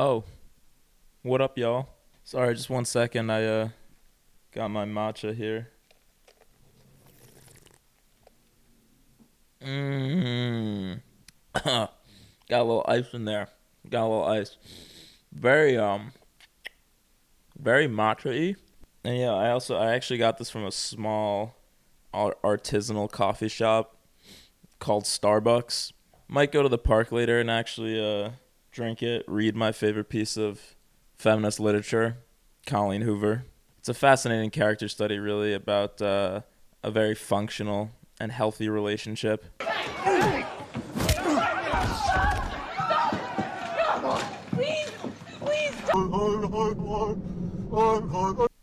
Oh, what up, y'all? Sorry, just 1 second. I got my matcha here. Mmm. Got a little ice in there. Got a little ice. Very very matcha-y. And yeah, I actually got this from a small artisanal coffee shop called Starbucks. Might go to the park later and actually drink it, read my favorite piece of feminist literature, Colleen Hoover. It's a fascinating character study, really, about a very functional and healthy relationship.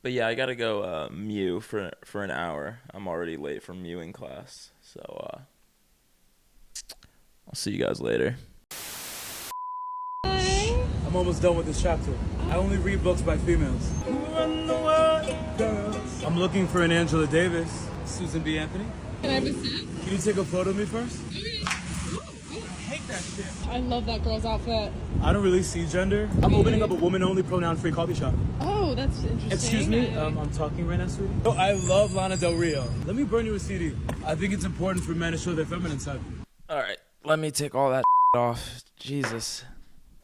But yeah, I gotta go mew for an hour. I'm already late for mewing class, so I'll see you guys later. I'm almost done with this chapter. I only read books by females. I'm looking for an Angela Davis, Susan B. Anthony. Can I have a sip? Can you take a photo of me first? I hate that shit. I love that girl's outfit. I don't really see gender. I'm opening up a woman-only pronoun-free coffee shop. Oh, that's interesting. Excuse me, I'm talking right now, sweetie. Oh, I love Lana Del Rio. Let me burn you a CD. I think it's important for men to show their feminine side. All right, let me take all that off. Jesus.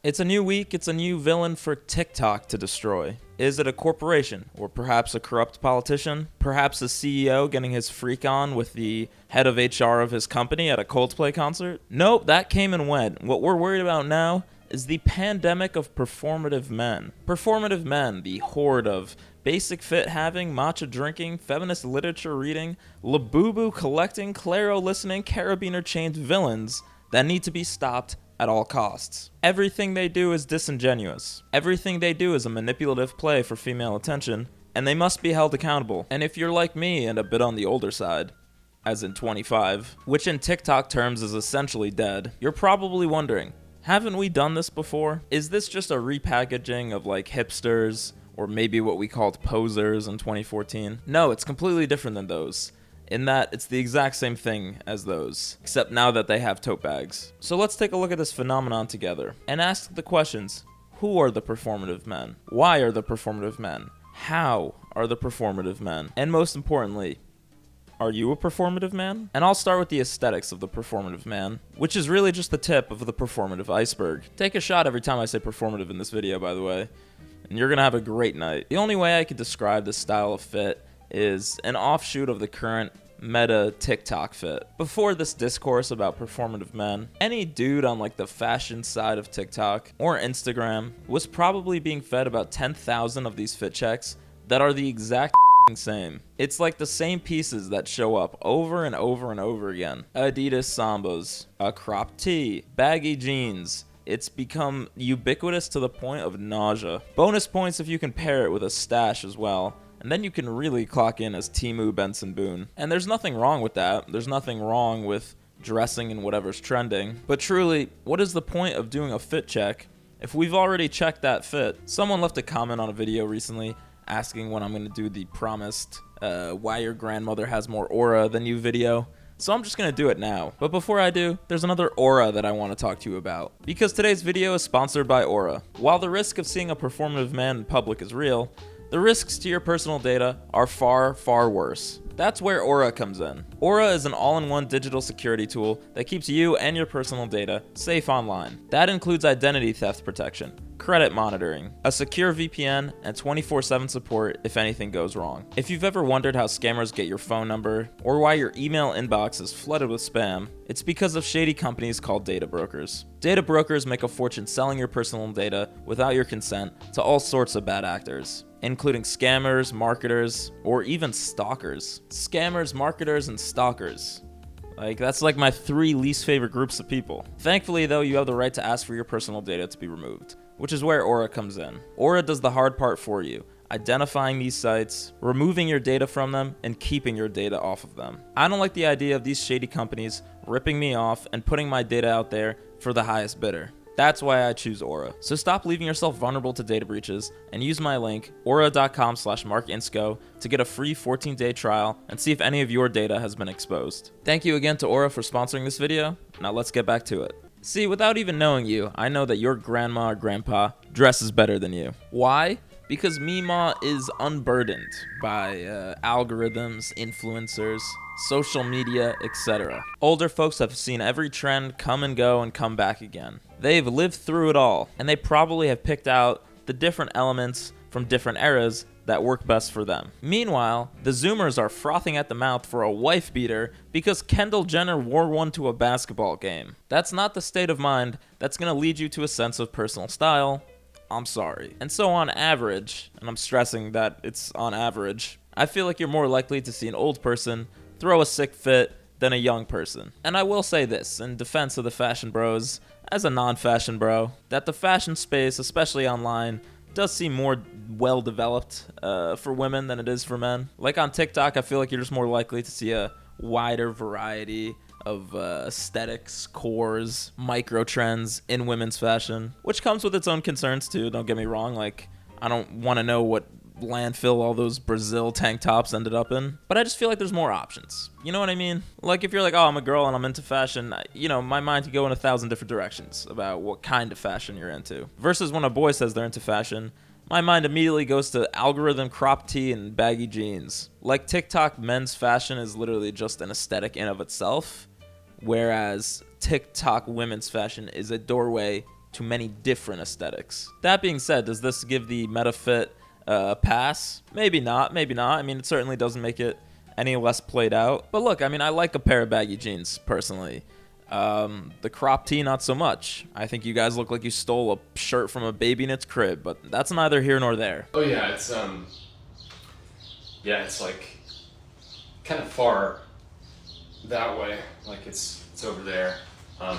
It's a new week. It's a new villain for TikTok to destroy. Is it a corporation, or perhaps a corrupt politician? Perhaps a CEO getting his freak on with the head of HR of his company at a Coldplay concert? Nope, that came and went. What we're worried about now is the pandemic of performative men. Performative men, the horde of basic fit having, matcha drinking, feminist literature reading, labubu collecting, claro listening, carabiner chained villains that need to be stopped at all costs. Everything they do is disingenuous. Everything they do is a manipulative play for female attention, and they must be held accountable. And if you're like me and a bit on the older side, as in 25, which in TikTok terms is essentially dead, you're probably wondering, haven't we done this before? Is this just a repackaging of like hipsters, or maybe what we called posers in 2014? No, it's completely different than those, in that it's the exact same thing as those, except now that they have tote bags. So let's take a look at this phenomenon together, and ask the questions. Who are the performative men? Why are the performative men? How are the performative men? And most importantly, are you a performative man? And I'll start with the aesthetics of the performative man, which is really just the tip of the performative iceberg. Take a shot every time I say performative in this video, by the way, and you're gonna have a great night. The only way I could describe this style of fit is an offshoot of the current meta TikTok fit. Before this discourse about performative men, any dude on like the fashion side of TikTok or Instagram was probably being fed about 10,000 of these fit checks that are the exact same. It's like the same pieces that show up over and over and over again. Adidas Sambas, a cropped tee, baggy jeans. It's become ubiquitous to the point of nausea. Bonus points if you can pair it with a stash as well. And then you can really clock in as Temu Benson Boone. And there's nothing wrong with that. There's nothing wrong with dressing in whatever's trending. But truly, what is the point of doing a fit check if we've already checked that fit? Someone left a comment on a video recently asking when I'm going to do the promised why your grandmother has more aura than you video. So I'm just going to do it now. But before I do, there's another aura that I want to talk to you about. Because today's video is sponsored by Aura. While the risk of seeing a performative man in public is real, the risks to your personal data are far, far worse. That's where Aura comes in. Aura is an all-in-one digital security tool that keeps you and your personal data safe online. That includes identity theft protection, credit monitoring, a secure VPN, and 24/7 support if anything goes wrong. If you've ever wondered how scammers get your phone number, or why your email inbox is flooded with spam, it's because of shady companies called data brokers. Data brokers make a fortune selling your personal data without your consent to all sorts of bad actors, including scammers, marketers, or even stalkers. Scammers, marketers, and stalkers. That's like my 3 least favorite groups of people. Thankfully, though, you have the right to ask for your personal data to be removed, which is where Aura comes in. Aura does the hard part for you, identifying these sites, removing your data from them, and keeping your data off of them. I don't like the idea of these shady companies ripping me off and putting my data out there for the highest bidder. That's why I choose Aura. So stop leaving yourself vulnerable to data breaches and use my link, aura.com/marcinsco, to get a free 14-day trial and see if any of your data has been exposed. Thank you again to Aura for sponsoring this video. Now let's get back to it. See, without even knowing you, I know that your grandma or grandpa dresses better than you. Why? Because Mima is unburdened by algorithms, influencers, social media, etc. Older folks have seen every trend come and go and come back again. They've lived through it all, and they probably have picked out the different elements from different eras that work best for them. Meanwhile, the Zoomers are frothing at the mouth for a wife beater because Kendall Jenner wore one to a basketball game. That's not the state of mind that's gonna lead you to a sense of personal style. I'm sorry. And so on average, and I'm stressing that it's on average, I feel like you're more likely to see an old person throw a sick fit than a young person. And I will say this, in defense of the fashion bros, as a non-fashion bro, that the fashion space, especially online, does seem more well-developed for women than it is for men. Like on TikTok, I feel like you're just more likely to see a wider variety of aesthetics, cores, micro trends in women's fashion, which comes with its own concerns too, don't get me wrong. Like, I don't want to know what landfill all those Brazil tank tops ended up in, but I just feel like there's more options. You know what I mean? Like, if you're like, oh, I'm a girl and I'm into fashion, you know, my mind could go in 1,000 different directions about what kind of fashion you're into. Versus when a boy says they're into fashion, my mind immediately goes to algorithm crop tee and baggy jeans. Like, TikTok men's fashion is literally just an aesthetic in of itself, whereas TikTok women's fashion is a doorway to many different aesthetics. That being said, does this give the MetaFit a pass? Maybe not, maybe not. I mean, it certainly doesn't make it any less played out. But look, I mean, I like a pair of baggy jeans, personally. The crop tee, not so much. I think you guys look like you stole a shirt from a baby in its crib, but that's neither here nor there. Oh yeah, it's like kind of far that way. Like it's over there.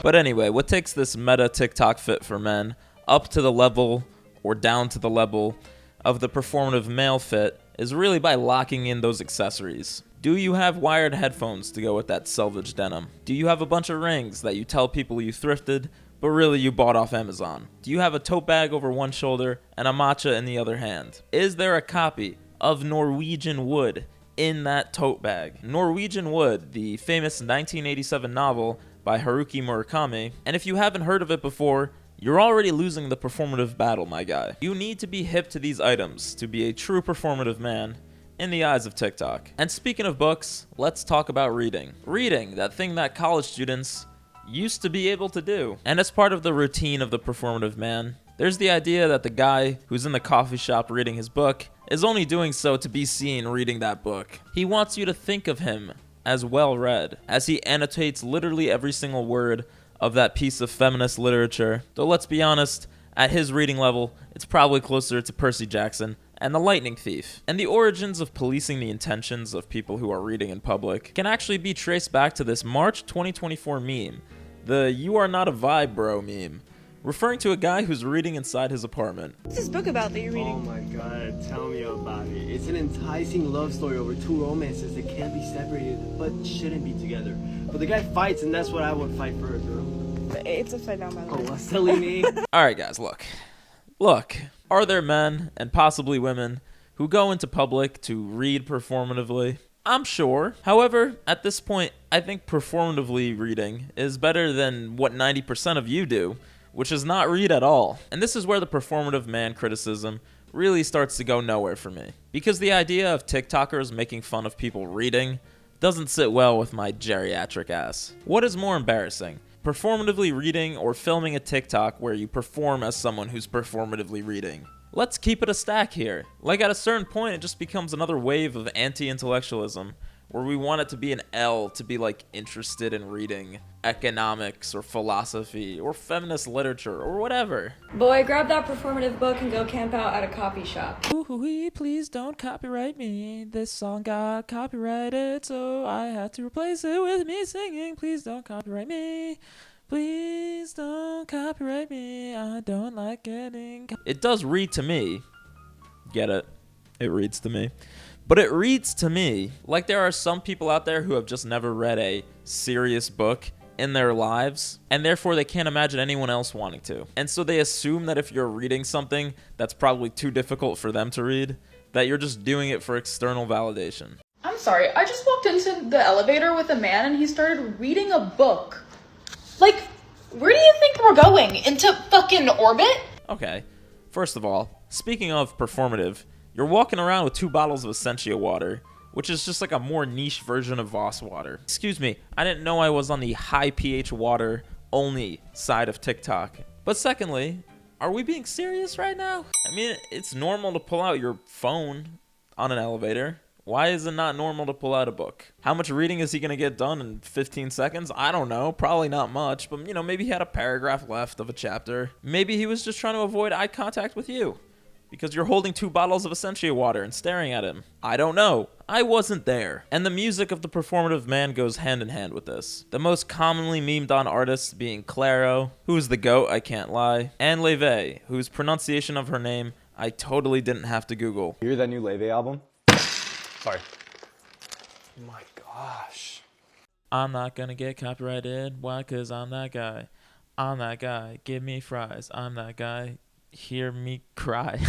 But anyway, what takes this meta TikTok fit for men up to the level or down to the level of the performative male fit is really by locking in those accessories. Do you have wired headphones to go with that selvage denim? Do you have a bunch of rings that you tell people you thrifted, but really you bought off Amazon? Do you have a tote bag over one shoulder and a matcha in the other hand? Is there a copy of Norwegian Wood in that tote bag? Norwegian Wood, the famous 1987 novel by Haruki Murakami, and if you haven't heard of it before, you're already losing the performative battle, my guy. You need to be hip to these items to be a true performative man in the eyes of TikTok. And speaking of books, let's talk about reading. Reading, that thing that college students used to be able to do. And as part of the routine of the performative man, there's the idea that the guy who's in the coffee shop reading his book is only doing so to be seen reading that book. He wants you to think of him as well read, as he annotates literally every single word of that piece of feminist literature. Though let's be honest, at his reading level, it's probably closer to Percy Jackson and The Lightning Thief. And the origins of policing the intentions of people who are reading in public can actually be traced back to this March 2024 meme, the "You are not a vibe, bro" meme, referring to a guy who's reading inside his apartment. What's this book about that you're reading? Oh my god, tell me about it. It's an enticing love story over two romances that can't be separated but shouldn't be together. But the guy fights, and that's what I would fight for a girl. It's upside down, by the Oh, way. what's telling me? Alright guys, look, are there men, and possibly women, who go into public to read performatively? I'm sure. However, at this point, I think performatively reading is better than what 90% of you do, which is not read at all. And this is where the performative man criticism really starts to go nowhere for me. Because the idea of TikTokers making fun of people reading doesn't sit well with my geriatric ass. What is more embarrassing? Performatively reading or filming a TikTok where you perform as someone who's performatively reading? Let's keep it a stack here. Like at a certain point, it just becomes another wave of anti-intellectualism where we want it to be an L to be like interested in reading economics or philosophy or feminist literature or whatever. Boy, grab that performative book and go camp out at a coffee shop. Ooh, please don't copyright me. This song got copyrighted, so I had to replace it with me singing. Please don't copyright me. Please don't copyright me. I don't like getting... It does read to me. Get it? It reads to me. But it reads to me like there are some people out there who have just never read a serious book in their lives, and therefore they can't imagine anyone else wanting to. And so they assume that if you're reading something that's probably too difficult for them to read, that you're just doing it for external validation. I'm sorry, I just walked into the elevator with a man and he started reading a book. Like, Where do you think we're going? Into fucking orbit? Okay, first of all, speaking of performative, you're walking around with 2 bottles of Essentia water, which is just like a more niche version of Voss water. Excuse me, I didn't know I was on the high pH water only side of TikTok. But secondly, are we being serious right now? I mean, it's normal to pull out your phone on an elevator. Why is it not normal to pull out a book? How much reading is he gonna get done in 15 seconds? I don't know, probably not much, but you know, maybe he had a paragraph left of a chapter. Maybe he was just trying to avoid eye contact with you because you're holding 2 bottles of Essentia water and staring at him. I don't know. I wasn't there. And the music of the performative man goes hand in hand with this. The most commonly memed on artists being Clairo, who's the GOAT, I can't lie, and Leve, whose pronunciation of her name I totally didn't have to Google. You hear that new Leve album? Sorry. My gosh. I'm not gonna get copyrighted. Why? Cause I'm that guy. I'm that guy. Give me fries. I'm that guy. Hear me cry.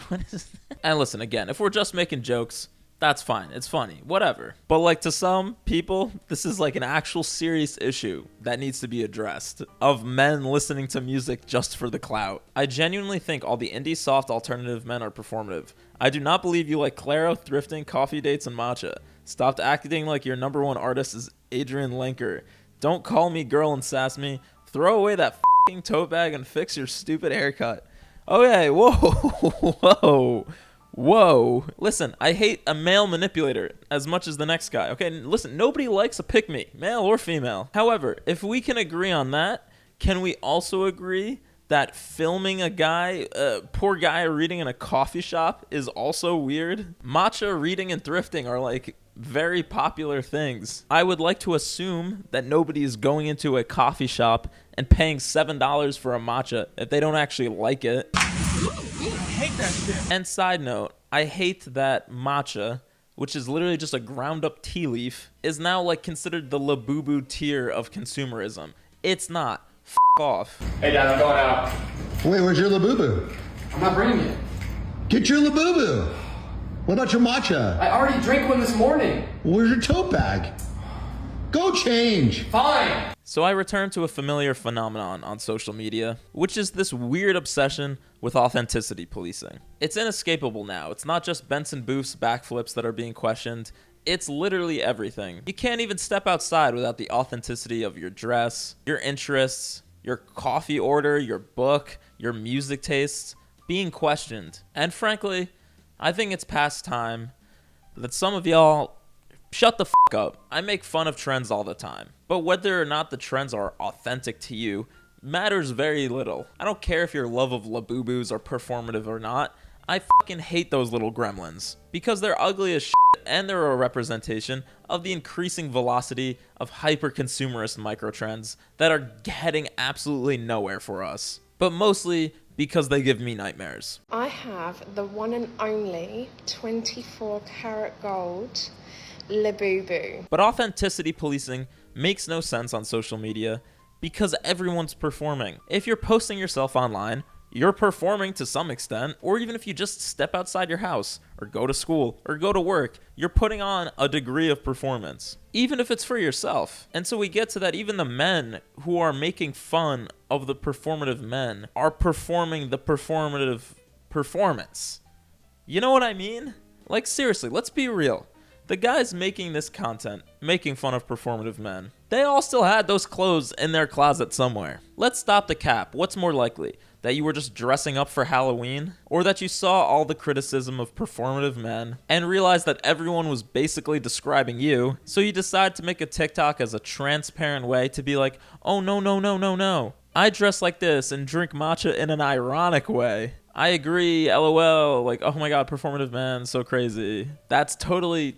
What is that? And listen, again, if we're just making jokes, that's fine. It's funny. Whatever. But like to some people, this is like an actual serious issue that needs to be addressed of men listening to music just for the clout. I genuinely think all the indie soft alternative men are performative. I do not believe you like Clairo, thrifting, coffee dates, and matcha. Stop acting like your #1 artist is Adrian Lenker. Don't call me girl and sass me. Throw away that f***ing tote bag and fix your stupid haircut. Okay, whoa, whoa, whoa. Listen, I hate a male manipulator as much as the next guy. Okay, listen, nobody likes a pick-me, male or female. However, if we can agree on that, can we also agree that filming a guy, poor guy reading in a coffee shop is also weird? Matcha, reading, and thrifting are like very popular things. I would like to assume that nobody is going into a coffee shop and paying $7 for a matcha if they don't actually like it. I hate that shit. And side note, I hate that matcha, which is literally just a ground up tea leaf, is now like considered the Labubu tier of consumerism. It's not. F*** off. Hey, Dad, I'm going out. Wait, where's your Labubu? I'm not bringing it. Get your Labubu. What about your matcha? I already drank one this morning. Where's your tote bag? Go change. Fine. So I return to a familiar phenomenon on social media, which is this weird obsession with authenticity policing. It's inescapable now. It's not just Benson Booth's backflips that are being questioned. It's literally everything. You can't even step outside without the authenticity of your dress, your interests, your coffee order, your book, your music tastes being questioned. And frankly, I think it's past time that some of y'all shut the f*** up. I make fun of trends all the time, but whether or not the trends are authentic to you matters very little. I don't care if your love of Labubus are performative or not. I fucking hate those little gremlins because they're ugly as shit and they're a representation of the increasing velocity of hyper-consumerist microtrends that are heading absolutely nowhere for us, but mostly because they give me nightmares. I have the one and only 24 karat gold Labubu. But authenticity policing makes no sense on social media because everyone's performing. If you're posting yourself online, you're performing to some extent, or even if you just step outside your house, or go to school, or go to work, you're putting on a degree of performance, even if it's for yourself. And so we get to that even the men who are making fun of the performative men are performing the performative performance. You know what I mean? Like seriously, let's be real. The guys making this content, making fun of performative men, they all still had those clothes in their closet somewhere. Let's stop the cap. What's more likely? That you were just dressing up for Halloween? Or that you saw all the criticism of performative men and realized that everyone was basically describing you, so you decided to make a TikTok as a transparent way to be like, oh no, no, no, no, no. I dress like this and drink matcha in an ironic way. I agree, LOL, like, oh my god, performative man, so crazy. That's totally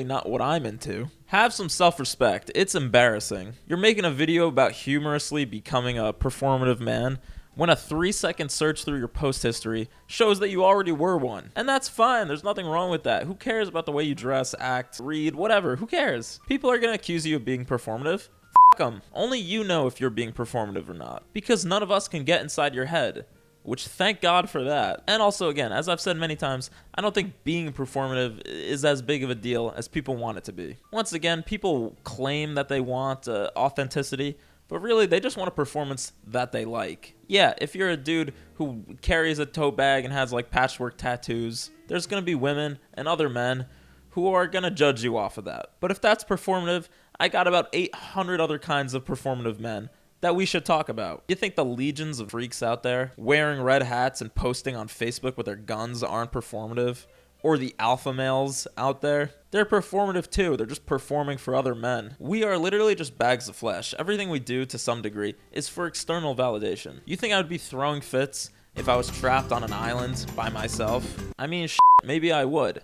not what I'm into. Have some self-respect. It's embarrassing. You're making a video about humorously becoming a performative man when a 3-second search through your post history shows that you already were one. And that's fine, there's nothing wrong with that. Who cares about the way you dress, act, read, whatever, who cares? People are gonna accuse you of being performative. F*** them. Only you know if you're being performative or not. Because none of us can get inside your head. Which, thank God for that. And also, again, as I've said many times, I don't think being performative is as big of a deal as people want it to be. Once again, people claim that they want authenticity, but really they just want a performance that they like. Yeah, if you're a dude who carries a tote bag and has like patchwork tattoos, there's gonna be women and other men who are gonna judge you off of that. But if that's performative, I got about 800 other kinds of performative men that we should talk about. You think the legions of freaks out there wearing red hats and posting on Facebook with their guns aren't performative? Or the alpha males out there? They're performative too. They're just performing for other men. We are literally just bags of flesh. Everything we do to some degree is for external validation. You think I would be throwing fits if I was trapped on an island by myself? I mean, maybe I would.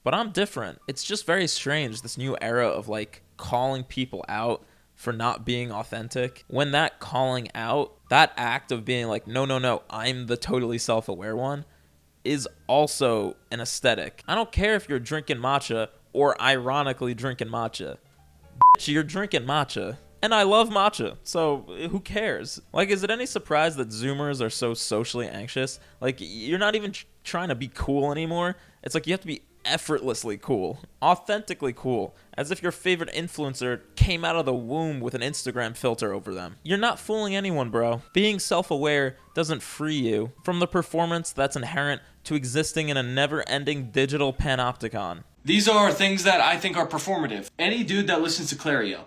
But I'm different. It's just very strange, this new era of like calling people out for not being authentic. When that calling out, that act of being like, no, I'm the totally self-aware one, is also an aesthetic. I don't care if you're drinking matcha or ironically drinking matcha. Bitch, you're drinking matcha. And I love matcha, so who cares? Like, is it any surprise that Zoomers are so socially anxious? Like, you're not even trying to be cool anymore. It's like you have to be effortlessly cool, authentically cool, as if your favorite influencer came out of the womb with an Instagram filter over them. You're not fooling anyone, bro. Being self-aware doesn't free you from the performance that's inherent to existing in a never-ending digital panopticon. These are things that I think are performative. Any dude that listens to Clario,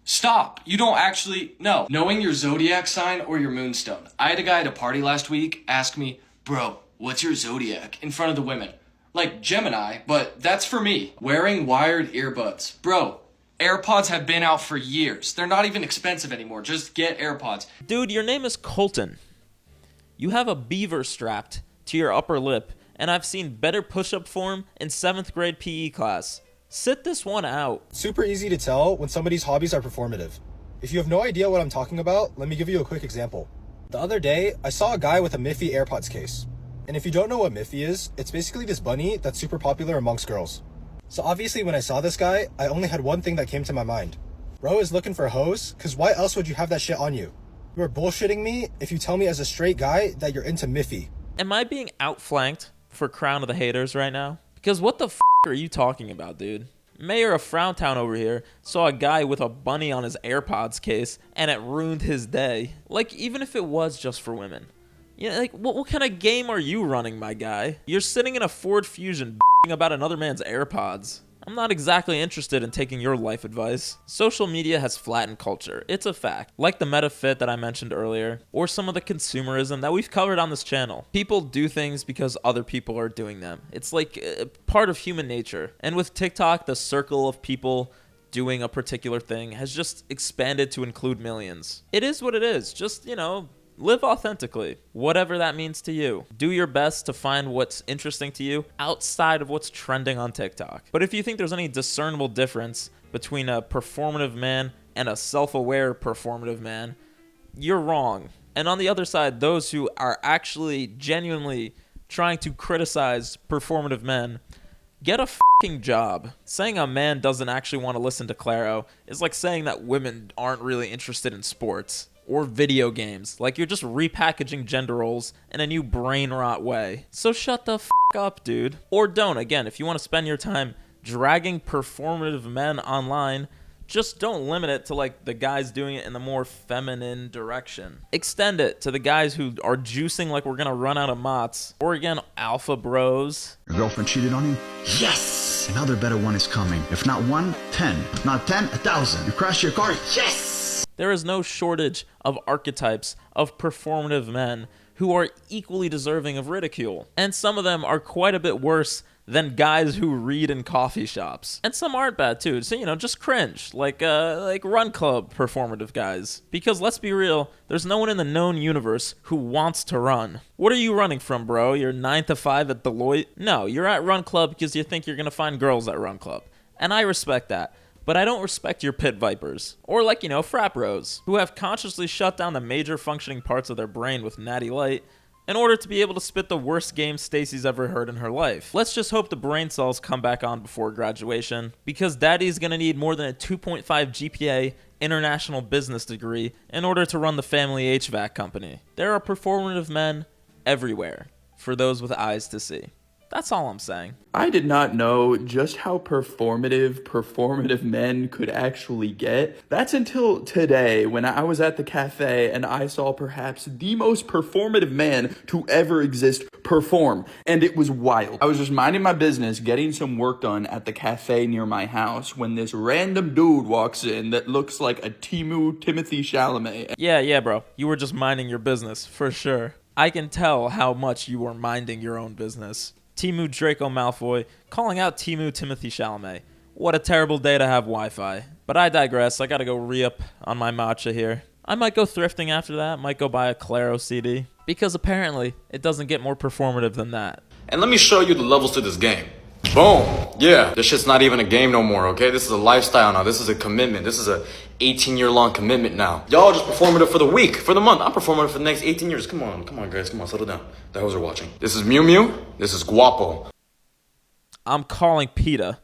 stop. You don't actually know. Knowing your zodiac sign or your moonstone. I had a guy at a party last week ask me, bro, what's your zodiac? In front of the women. Like Gemini, but that's for me. Wearing wired earbuds. Bro, AirPods have been out for years. They're not even expensive anymore. Just get AirPods. Dude, your name is Colton. You have a beaver strapped to your upper lip, and I've seen better push-up form in 7th grade PE class. Sit this one out. Super easy to tell when somebody's hobbies are performative. If you have no idea what I'm talking about, let me give you a quick example. The other day, I saw a guy with a Miffy AirPods case. And if you don't know what Miffy is, it's basically this bunny that's super popular amongst girls. So obviously when I saw this guy, I only had one thing that came to my mind. Bro is looking for hoes, cause why else would you have that shit on you? You are bullshitting me if you tell me as a straight guy that you're into Miffy. Am I being outflanked for Crown of the Haters right now? Because what the f*** are you talking about, dude? Mayor of Frowntown over here saw a guy with a bunny on his AirPods case and it ruined his day. Like, even if it was just for women. You know, like, what kind of game are you running, my guy? You're sitting in a Ford Fusion about another man's AirPods. I'm not exactly interested in taking your life advice. Social media has flattened culture. It's a fact. Like the meta fit that I mentioned earlier, or some of the consumerism that we've covered on this channel. People do things because other people are doing them. It's like part of human nature. And with TikTok, the circle of people doing a particular thing has just expanded to include millions. It is what it is. Just, you know, live authentically, whatever that means to you. Do your best to find what's interesting to you outside of what's trending on TikTok. But if you think there's any discernible difference between a performative man and a self-aware performative man, you're wrong. And on the other side, those who are actually genuinely trying to criticize performative men, get a fucking job. Saying a man doesn't actually want to listen to Claro is like saying that women aren't really interested in sports or video games. Like, you're just repackaging gender roles in a new brain rot way. So shut the up, dude. Or don't. Again, if you want to spend your time dragging performative men online, just don't limit it to like the guys doing it in the more feminine direction. Extend it to the guys who are juicing like we're gonna run out of mots. Or again, alpha bros. Your girlfriend cheated on you? Yes! Another better one is coming. If not 1, 10. If not 10, 1,000. You crash your car? Yes! There is no shortage of archetypes of performative men who are equally deserving of ridicule. And some of them are quite a bit worse than guys who read in coffee shops. And some aren't bad too, so, you know, just cringe, like Run Club performative guys. Because let's be real, there's no one in the known universe who wants to run. What are you running from, bro? You're 9 to 5 at Deloitte? No, you're at Run Club because you think you're gonna find girls at Run Club. And I respect that. But I don't respect your pit vipers. Or like, you know, frat bros, who have consciously shut down the major functioning parts of their brain with Natty Light in order to be able to spit the worst game Stacy's ever heard in her life. Let's just hope the brain cells come back on before graduation, because daddy's gonna need more than a 2.5 GPA international business degree in order to run the family HVAC company. There are performative men everywhere, for those with eyes to see. That's all I'm saying. I did not know just how performative men could actually get. That's until today when I was at the cafe and I saw perhaps the most performative man to ever exist perform. And it was wild. I was just minding my business, getting some work done at the cafe near my house when this random dude walks in that looks like a Timothy Chalamet. Yeah, bro. You were just minding your business, for sure. I can tell how much you were minding your own business. Timu Draco Malfoy calling out Timu Timothy Chalamet. What a terrible day to have Wi-Fi. But I digress. I gotta go re-up on my matcha here. I might go thrifting after that. Might go buy a Claro CD. Because apparently, it doesn't get more performative than that. And let me show you the levels to this game. Boom. Yeah, this shit's not even a game no more, okay? This is a lifestyle now. This is a commitment. This is a 18-year-long commitment now. Y'all just performative for the week, for the month. I'm performative for the next 18 years. Come on, guys. Come on, settle down. The hoes are watching. This is Mew Mew. This is Guapo. I'm calling PETA.